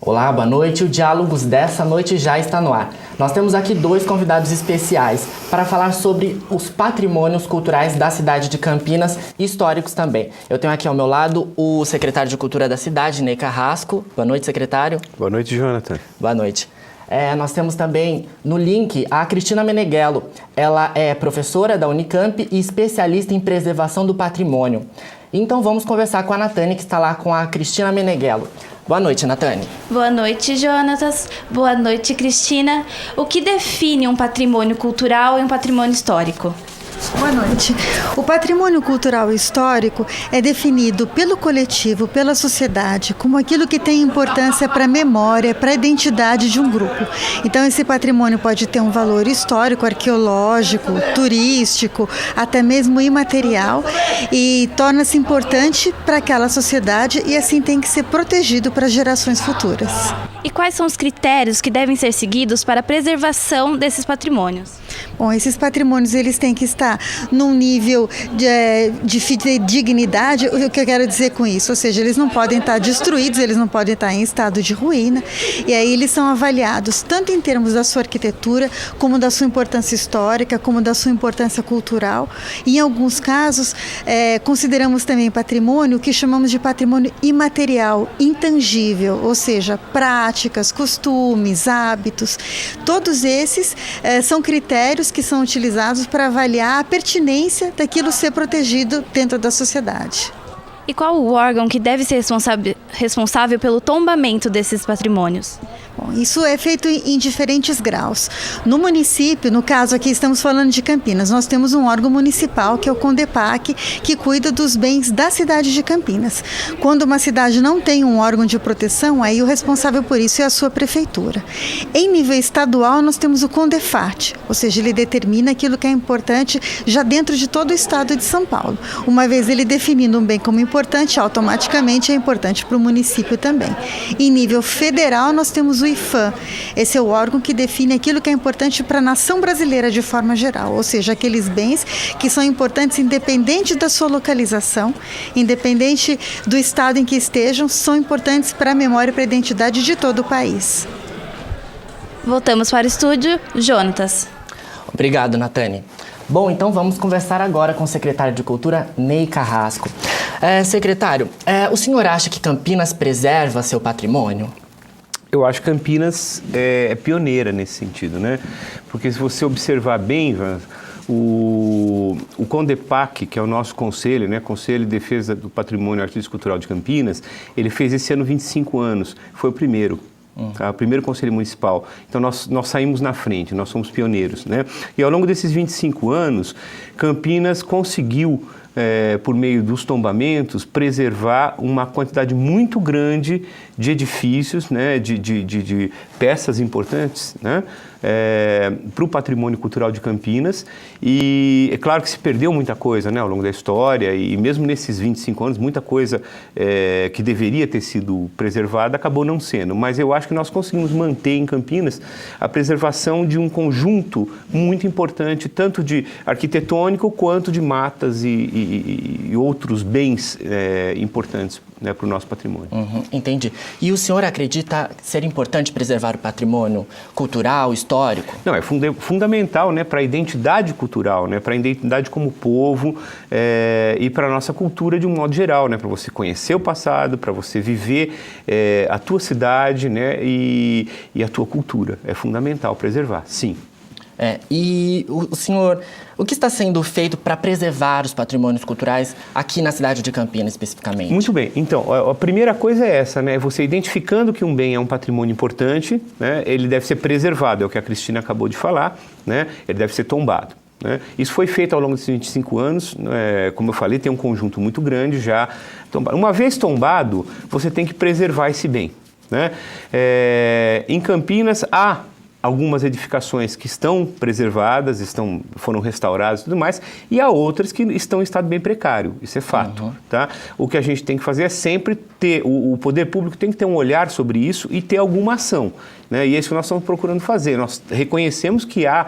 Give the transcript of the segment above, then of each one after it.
Olá, boa noite. O Diálogos dessa noite já está no ar. Nós temos aqui dois convidados especiais para falar sobre os patrimônios culturais da cidade de Campinas e históricos também. Eu tenho aqui ao meu lado o secretário de Cultura da cidade, Ney Carrasco. Boa noite, secretário. Boa noite, Jonathan. Boa noite. Nós temos também no link a Cristina Meneghello. Ela é professora da Unicamp e especialista em preservação do patrimônio. Então vamos conversar com a Natane, que está lá com a Cristina Meneghello. Boa noite, Natane. Boa noite, Jonatas. Boa noite, Cristina. O que define um patrimônio cultural e um patrimônio histórico? Boa noite. O patrimônio cultural e histórico é definido pelo coletivo, pela sociedade, como aquilo que tem importância para a memória, para a identidade de um grupo. Então, esse patrimônio pode ter um valor histórico, arqueológico, turístico, até mesmo imaterial, e torna-se importante para aquela sociedade e, assim, tem que ser protegido para gerações futuras. E quais são os critérios que devem ser seguidos para a preservação desses patrimônios? Bom, esses patrimônios eles têm que estar num nível de fidedignidade. O que eu quero dizer com isso? Ou seja, eles não podem estar destruídos, eles não podem estar em estado de ruína. E aí eles são avaliados tanto em termos da sua arquitetura, como da sua importância histórica, como da sua importância cultural. E em alguns casos, consideramos também patrimônio que chamamos de patrimônio imaterial, intangível, ou seja, práticas, costumes, hábitos. Todos esses são critérios que são utilizados para avaliar a pertinência daquilo ser protegido dentro da sociedade. E qual o órgão que deve ser responsável pelo tombamento desses patrimônios? Bom, isso é feito em diferentes graus. No município, no caso aqui estamos falando de Campinas, nós temos um órgão municipal que é o CONDEPAC, que cuida dos bens da cidade de Campinas. Quando uma cidade não tem um órgão de proteção, aí o responsável por isso é a sua prefeitura. Em nível estadual, nós temos o CONDEFAT, ou seja, ele determina aquilo que é importante já dentro de todo o estado de São Paulo. Uma vez ele definindo um bem como importante, automaticamente é importante para o município também. Em nível federal, nós temos o IPHAN. Esse é o órgão que define aquilo que é importante para a nação brasileira de forma geral, ou seja, aqueles bens que são importantes independente da sua localização, independente do estado em que estejam, são importantes para a memória e para a identidade de todo o país. Voltamos para o estúdio. Jonatas. Obrigado, Natane. Bom, então vamos conversar agora com o secretário de Cultura, Ney Carrasco. Secretário, o senhor acha que Campinas preserva seu patrimônio? Eu acho que Campinas é pioneira nesse sentido, né? Porque se você observar bem, o CONDEPAC, que é o nosso conselho, né? Conselho de Defesa do Patrimônio Artístico e Cultural de Campinas, ele fez esse ano 25 anos, foi o primeiro. Tá? O primeiro conselho municipal. Então nós saímos na frente, nós somos pioneiros, né? E ao longo desses 25 anos, Campinas conseguiu, por meio dos tombamentos, preservar uma quantidade muito grande de edifícios, né? de peças importantes, né? Para o patrimônio cultural de Campinas. E é claro que se perdeu muita coisa, né? Ao longo da história, e mesmo nesses 25 anos, muita coisa que deveria ter sido preservada acabou não sendo. Mas eu acho que nós conseguimos manter em Campinas a preservação de um conjunto muito importante, tanto de arquitetônico quanto de matas e outros bens importantes, né, para o nosso patrimônio. Entendi. E o senhor acredita ser importante preservar o patrimônio cultural, histórico? Não, é fundamental, né, para a identidade cultural, né, para a identidade como povo e para a nossa cultura de um modo geral, né, para você conhecer o passado, para você viver a tua cidade, né, e a tua cultura. É fundamental preservar, sim. E o senhor, o que está sendo feito para preservar os patrimônios culturais aqui na cidade de Campinas, especificamente? Muito bem. Então, a primeira coisa é essa, né? Você identificando que um bem é um patrimônio importante, né? Ele deve ser preservado, é o que a Cristina acabou de falar, né? Ele deve ser tombado, né? Isso foi feito ao longo desses 25 anos, como eu falei, tem um conjunto muito grande já tombado. Uma vez tombado, você tem que preservar esse bem, né? Em Campinas, há algumas edificações que estão preservadas, foram restauradas e tudo mais, e há outras que estão em estado bem precário, isso é fato. Tá? O que a gente tem que fazer é sempre ter, o poder público tem que ter um olhar sobre isso e ter alguma ação. Né? E é isso que nós estamos procurando fazer. Nós reconhecemos que há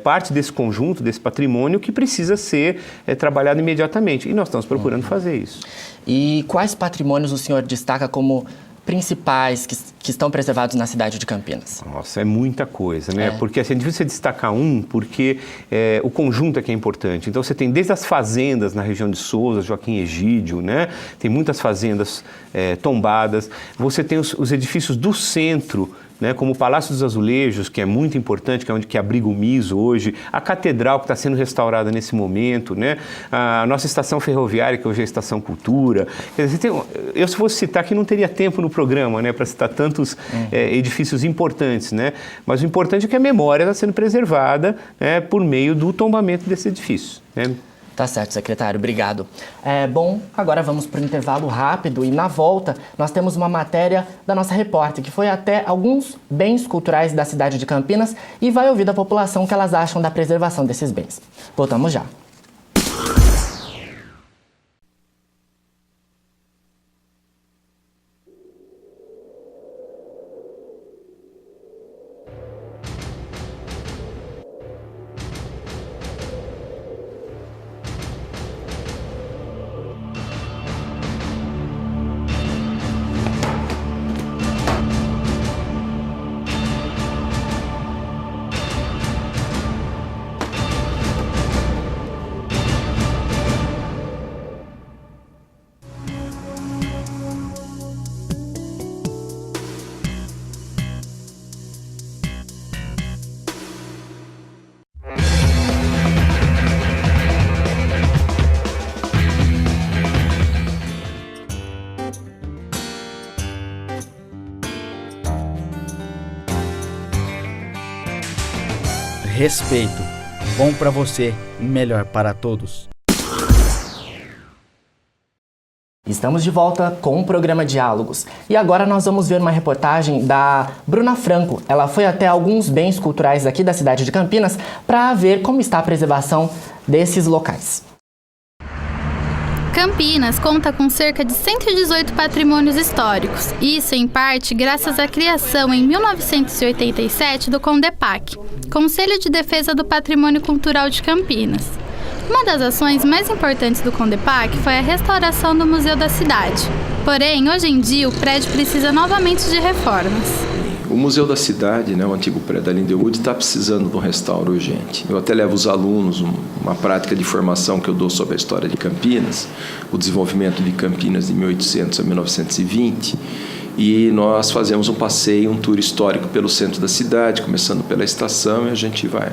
parte desse conjunto, desse patrimônio, que precisa ser trabalhado imediatamente, e nós estamos procurando fazer isso. E quais patrimônios o senhor destaca como principais que estão preservados na cidade de Campinas? Nossa, é muita coisa, né? Porque assim, é difícil você destacar porque o conjunto é que é importante. Então você tem desde as fazendas na região de Souza, Joaquim Egídio, né? Tem muitas fazendas tombadas. Você tem os edifícios do centro, né, como o Palácio dos Azulejos, que é muito importante, que é onde que abriga o MISO hoje, a Catedral, que está sendo restaurada nesse momento, né, a nossa estação ferroviária, que hoje é a Estação Cultura. Quer dizer, eu, se fosse citar aqui, não teria tempo no programa, né, para citar tantos edifícios importantes, né, mas o importante é que a memória está sendo preservada, né, por meio do tombamento desses edifícios, né. Tá certo, secretário. Obrigado. Bom, agora vamos para o intervalo rápido e na volta nós temos uma matéria da nossa repórter que foi até alguns bens culturais da cidade de Campinas e vai ouvir da população o que elas acham da preservação desses bens. Voltamos já. Respeito. Bom para você, melhor para todos. Estamos de volta com o programa Diálogos. E agora nós vamos ver uma reportagem da Bruna Franco. Ela foi até alguns bens culturais aqui da cidade de Campinas para ver como está a preservação desses locais. Campinas conta com cerca de 118 patrimônios históricos, isso em parte graças à criação em 1987 do CONDEPAC, Conselho de Defesa do Patrimônio Cultural de Campinas. Uma das ações mais importantes do CONDEPAC foi a restauração do Museu da Cidade. Porém, hoje em dia, o prédio precisa novamente de reformas. O Museu da Cidade, né, o antigo prédio da Lindewood, está precisando de um restauro urgente. Eu até levo os alunos uma prática de formação que eu dou sobre a história de Campinas, o desenvolvimento de Campinas de 1800 a 1920, e nós fazemos um passeio, um tour histórico pelo centro da cidade, começando pela estação, e a gente vai.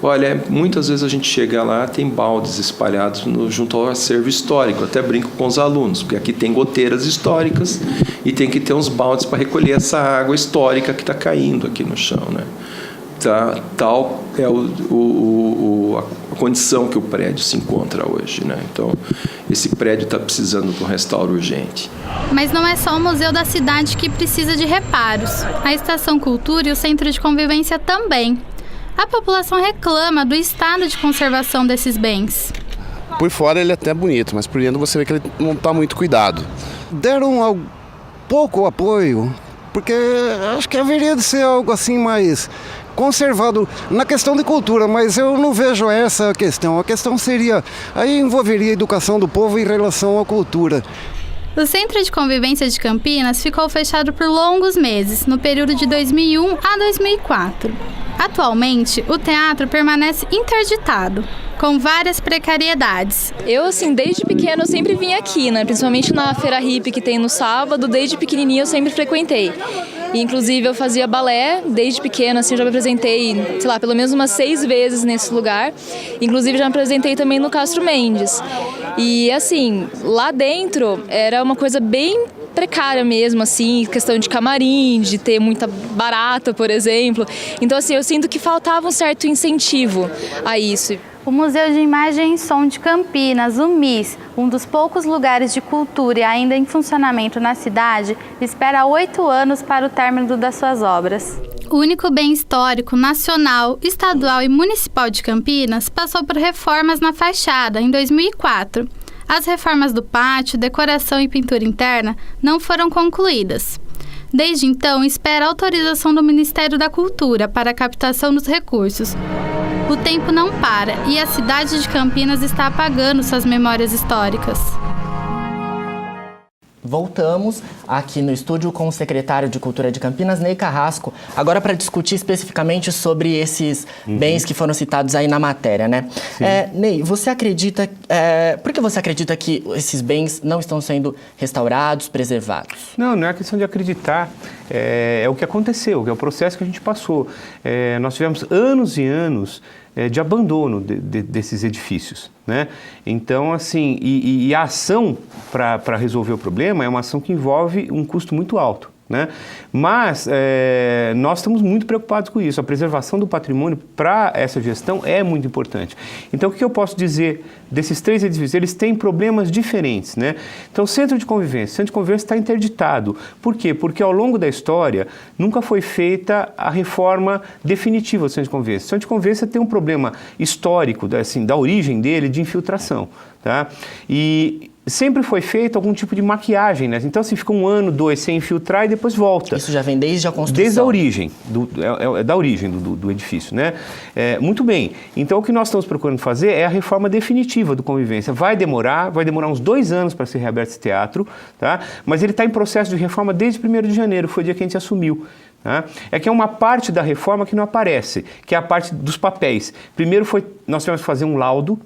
Olha, muitas vezes a gente chega lá, tem baldes espalhados junto ao acervo histórico. Eu até brinco com os alunos, porque aqui tem goteiras históricas e tem que ter uns baldes para recolher essa água histórica que está caindo aqui no chão, né? Tal é a condição que o prédio se encontra hoje, né? Então, esse prédio está precisando de um restauro urgente. Mas não é só o Museu da Cidade que precisa de reparos. A Estação Cultura e o Centro de Convivência também. A população reclama do estado de conservação desses bens. Por fora ele é até bonito, mas por dentro você vê que ele não está muito cuidado. Deram pouco apoio, porque acho que haveria de ser algo assim mais conservado na questão de cultura, mas eu não vejo essa questão. A questão seria, aí envolveria a educação do povo em relação à cultura. O Centro de Convivência de Campinas ficou fechado por longos meses, no período de 2001 a 2004. Atualmente, o teatro permanece interditado, com várias precariedades. Eu, desde pequena eu sempre vim aqui, né? Principalmente na Feira Hippie que tem no sábado, desde pequenininha eu sempre frequentei. E, inclusive, eu fazia balé desde pequena, eu já me apresentei, pelo menos umas 6 vezes nesse lugar. Inclusive, já me apresentei também no Castro Mendes. E, lá dentro era uma coisa bem precária mesmo, questão de camarim, de ter muita barata, por exemplo. Então, eu sinto que faltava um certo incentivo a isso. O Museu de Imagem e Som de Campinas, o MIS, um dos poucos lugares de cultura ainda em funcionamento na cidade, espera 8 anos para o término das suas obras. O único bem histórico nacional, estadual e municipal de Campinas passou por reformas na fachada em 2004. As reformas do pátio, decoração e pintura interna não foram concluídas. Desde então, espera a autorização do Ministério da Cultura para a captação dos recursos. O tempo não para e a cidade de Campinas está apagando suas memórias históricas. Voltamos aqui no estúdio com o secretário de Cultura de Campinas, Ney Carrasco, agora para discutir especificamente sobre esses bens que foram citados aí na matéria, né? Ney, você acredita... por que você acredita que esses bens não estão sendo restaurados, preservados? Não é questão de acreditar, é o que aconteceu, é o processo que a gente passou. Nós tivemos anos e anos de abandono desses edifícios, né? Então, assim, e a ação para resolver o problema é uma ação que envolve um custo muito alto, né? Mas nós estamos muito preocupados com isso. A preservação do patrimônio para essa gestão é muito importante. Então, o que eu posso dizer desses 3 edifícios? Eles têm problemas diferentes, né? Então, o Centro de Convivência está interditado. Por quê? Porque ao longo da história nunca foi feita a reforma definitiva do Centro de Convivência. O Centro de Convivência tem um problema histórico, assim, da origem dele, de infiltração, tá? E sempre foi feito algum tipo de maquiagem, né? Então, assim, fica 1 ano, 2 sem infiltrar e depois volta. Isso já vem desde a construção? Desde a origem, da origem do edifício, né? Muito bem. Então, o que nós estamos procurando fazer é a reforma definitiva do Convivência. Vai demorar uns 2 anos para ser reaberto esse teatro, tá? Mas ele está em processo de reforma desde 1º de janeiro, foi o dia que a gente assumiu. Tá? É que é uma parte da reforma que não aparece, que é a parte dos papéis. Primeiro nós tivemos que fazer um laudo,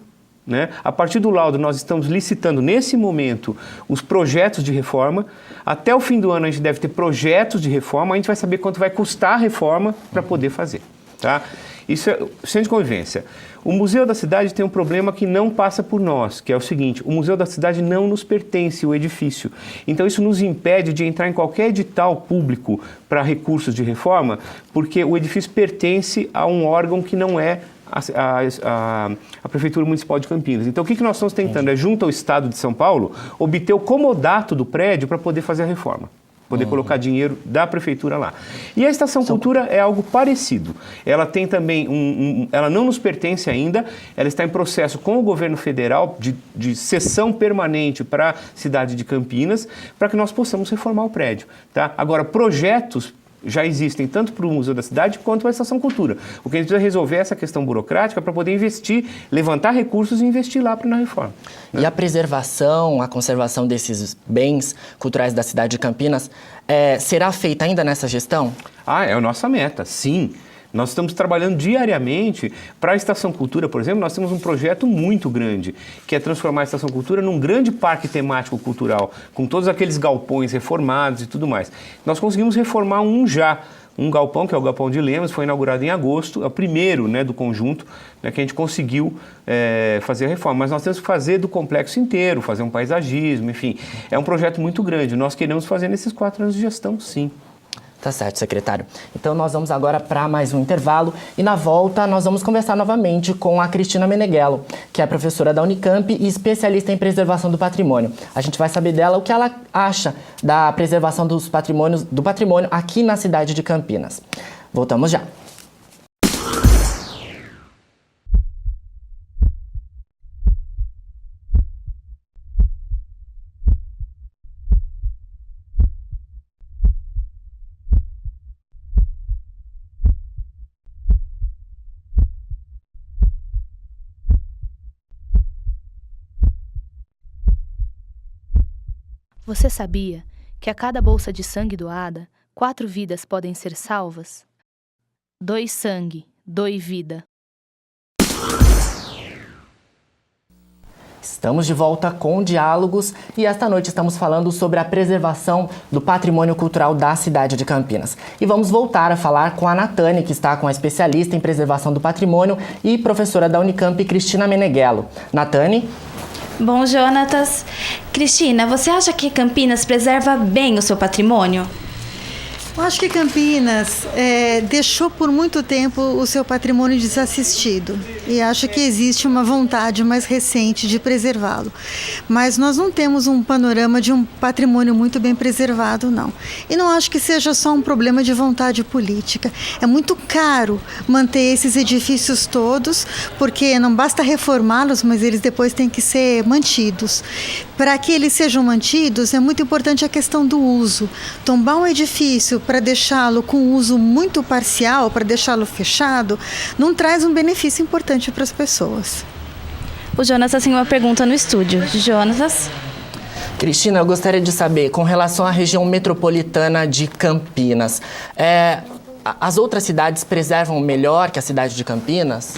né? A partir do laudo, nós estamos licitando, nesse momento, os projetos de reforma. Até o fim do ano, a gente deve ter projetos de reforma. A gente vai saber quanto vai custar a reforma para poder fazer. Tá? Isso é o Centro de Convivência. O Museu da Cidade tem um problema que não passa por nós, que é o seguinte: o Museu da Cidade não nos pertence, o edifício. Então, isso nos impede de entrar em qualquer edital público para recursos de reforma, porque o edifício pertence a um órgão que não é a Prefeitura Municipal de Campinas. Então, o que nós estamos tentando junto ao Estado de São Paulo, obter o comodato do prédio para poder fazer a reforma. Poder colocar dinheiro da Prefeitura lá. E a Estação Cultura é algo parecido. Ela tem também ela não nos pertence ainda, ela está em processo com o governo federal de cessão permanente para a cidade de Campinas, para que nós possamos reformar o prédio. Tá? Agora, projetos já existem tanto para o Museu da Cidade quanto para a Estação Cultura. O que a gente precisa resolver é essa questão burocrática para poder investir, levantar recursos e investir lá na reforma. E a preservação, a conservação desses bens culturais da cidade de Campinas será feita ainda nessa gestão? É a nossa meta, sim. Nós estamos trabalhando diariamente para a Estação Cultura, por exemplo. Nós temos um projeto muito grande, que é transformar a Estação Cultura num grande parque temático cultural, com todos aqueles galpões reformados e tudo mais. Nós conseguimos reformar um galpão, que é o Galpão de Lemos, foi inaugurado em agosto, é o primeiro, né, do conjunto, né, que a gente conseguiu fazer a reforma. Mas nós temos que fazer do complexo inteiro, fazer um paisagismo, enfim. É um projeto muito grande. Nós queremos fazer nesses 4 anos de gestão, sim. Tá certo, secretário. Então nós vamos agora para mais um intervalo e na volta nós vamos conversar novamente com a Cristina Meneghello, que é professora da Unicamp e especialista em preservação do patrimônio. A gente vai saber dela o que ela acha da preservação do patrimônio aqui na cidade de Campinas. Voltamos já. Você sabia que a cada bolsa de sangue doada, 4 vidas podem ser salvas? Doe sangue, doe vida. Estamos de volta com Diálogos e esta noite estamos falando sobre a preservação do patrimônio cultural da cidade de Campinas. E vamos voltar a falar com a Natane, que está com a especialista em preservação do patrimônio e professora da Unicamp, Cristina Meneghello. Natane? Bom, Jonatas. Cristina, você acha que Campinas preserva bem o seu patrimônio? Eu acho que Campinas deixou por muito tempo o seu patrimônio desassistido e acho que existe uma vontade mais recente de preservá-lo. Mas nós não temos um panorama de um patrimônio muito bem preservado, não. E não acho que seja só um problema de vontade política. É muito caro manter esses edifícios todos, porque não basta reformá-los, mas eles depois têm que ser mantidos. Para que eles sejam mantidos, é muito importante a questão do uso. Tombar um edifício para deixá-lo com uso muito parcial, para deixá-lo fechado, não traz um benefício importante para as pessoas. O Jonatas tem uma pergunta no estúdio. Jonatas? Cristina, eu gostaria de saber, com relação à região metropolitana de Campinas, as outras cidades preservam melhor que a cidade de Campinas?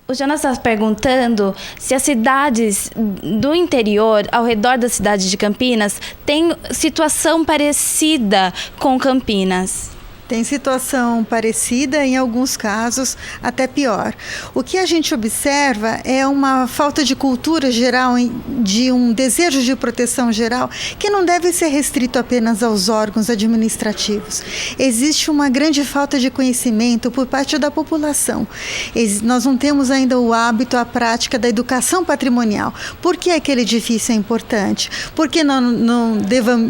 O Jonas está perguntando se as cidades do interior, ao redor da cidade de Campinas, têm situação parecida com Campinas. Tem situação parecida, em alguns casos até pior. O que a gente observa é uma falta de cultura geral, de um desejo de proteção geral, que não deve ser restrito apenas aos órgãos administrativos. Existe uma grande falta de conhecimento por parte da população. Nós não temos ainda o hábito, a prática da educação patrimonial. Por que aquele edifício é importante? Por que não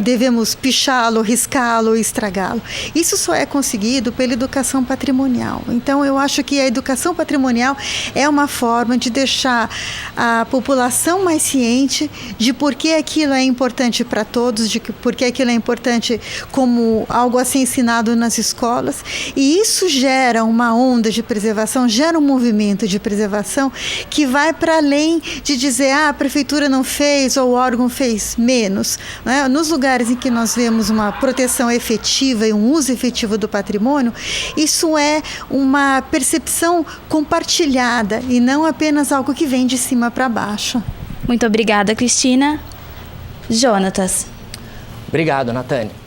devemos pichá-lo, riscá-lo, estragá-lo? Isso só é conseguido pela educação patrimonial. Então, eu acho que a educação patrimonial é uma forma de deixar a população mais ciente de por que aquilo é importante para todos, de por que aquilo é importante como algo a ser ensinado nas escolas. E isso gera uma onda de preservação, gera um movimento de preservação que vai para além de dizer, a prefeitura não fez ou o órgão fez menos. Né? Nos lugares em que nós vemos uma proteção efetiva e um uso efetivo do patrimônio, isso é uma percepção compartilhada e não apenas algo que vem de cima para baixo. Muito obrigada, Cristina. Jonatas. Obrigado, Natânia.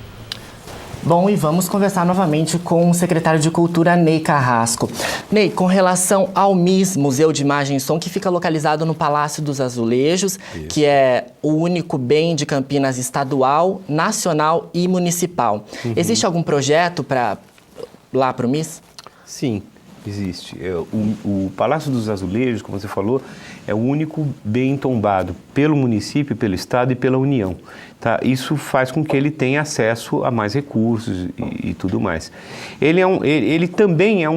Bom, e vamos conversar novamente com o secretário de Cultura, Ney Carrasco. Ney, com relação ao MIS, Museu de Imagem e Som, que fica localizado no Palácio dos Azulejos, isso, que é o único bem de Campinas estadual, nacional e municipal. Existe algum projeto lá para o MIS? Sim, existe. O Palácio dos Azulejos, como você falou, é o único bem tombado pelo município, pelo Estado e pela União. Tá? Isso faz com que ele tenha acesso a mais recursos e tudo mais. Ele também é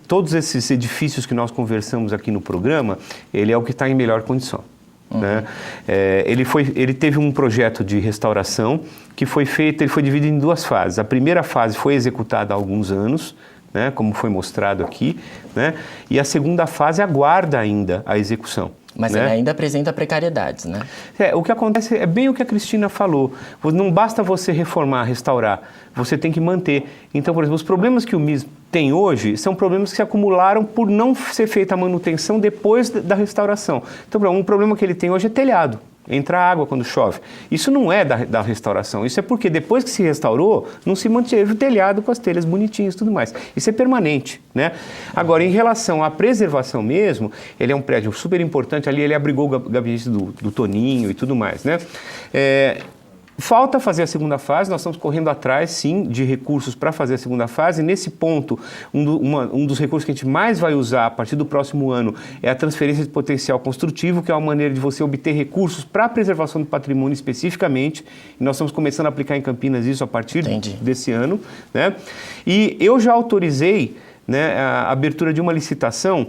todos esses edifícios que nós conversamos aqui no programa, ele é o que está em melhor condição. Né? Ele teve um projeto de restauração que foi feito, ele foi dividido em duas fases. A primeira fase foi executada há alguns anos, né, como foi mostrado aqui, né, e a segunda fase aguarda ainda a execução. Mas ele ainda apresenta precariedades, né? O que acontece é bem o que a Cristina falou. Não basta você reformar, restaurar, você tem que manter. Então, por exemplo, os problemas que o MIS tem hoje são problemas que se acumularam por não ser feita a manutenção depois da restauração. Então, um problema que ele tem hoje é telhado. Entra água quando chove. Isso não é da restauração, isso é porque depois que se restaurou, não se manteve o telhado com as telhas bonitinhas e tudo mais. Isso é permanente, né? Agora, em relação à preservação mesmo, ele é um prédio super importante, ali ele abrigou o gabinete do Toninho e tudo mais, né? Falta fazer a segunda fase, nós estamos correndo atrás, sim, de recursos para fazer a segunda fase. Nesse ponto, um dos recursos que a gente mais vai usar a partir do próximo ano é a transferência de potencial construtivo, que é uma maneira de você obter recursos para a preservação do patrimônio especificamente. E nós estamos começando a aplicar em Campinas isso a partir desse ano, né? E eu já autorizei, né, a abertura de uma licitação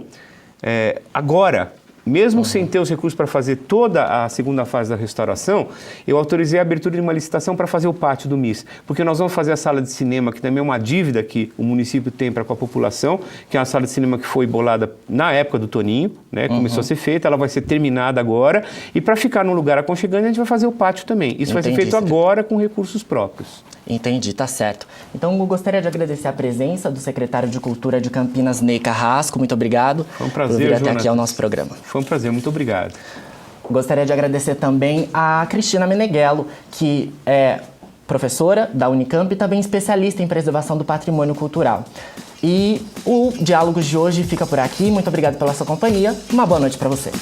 agora. Mesmo sem ter os recursos para fazer toda a segunda fase da restauração, eu autorizei a abertura de uma licitação para fazer o pátio do MIS. Porque nós vamos fazer a sala de cinema, que também é uma dívida que o município tem para com a população, que é uma sala de cinema que foi bolada na época do Toninho, né? Começou a ser feita, ela vai ser terminada agora. E para ficar num lugar aconchegante, a gente vai fazer o pátio também. Isso vai ser feito agora com recursos próprios. Entendi, tá certo. Então, eu gostaria de agradecer a presença do secretário de Cultura de Campinas, Ney Carrasco. Muito obrigado. Foi um prazer, por vir até aqui ao nosso programa. Foi um prazer, muito obrigado. Gostaria de agradecer também a Cristina Meneghello, que é professora da Unicamp e também especialista em preservação do patrimônio cultural. E o Diálogos de hoje fica por aqui. Muito obrigado pela sua companhia. Uma boa noite para você.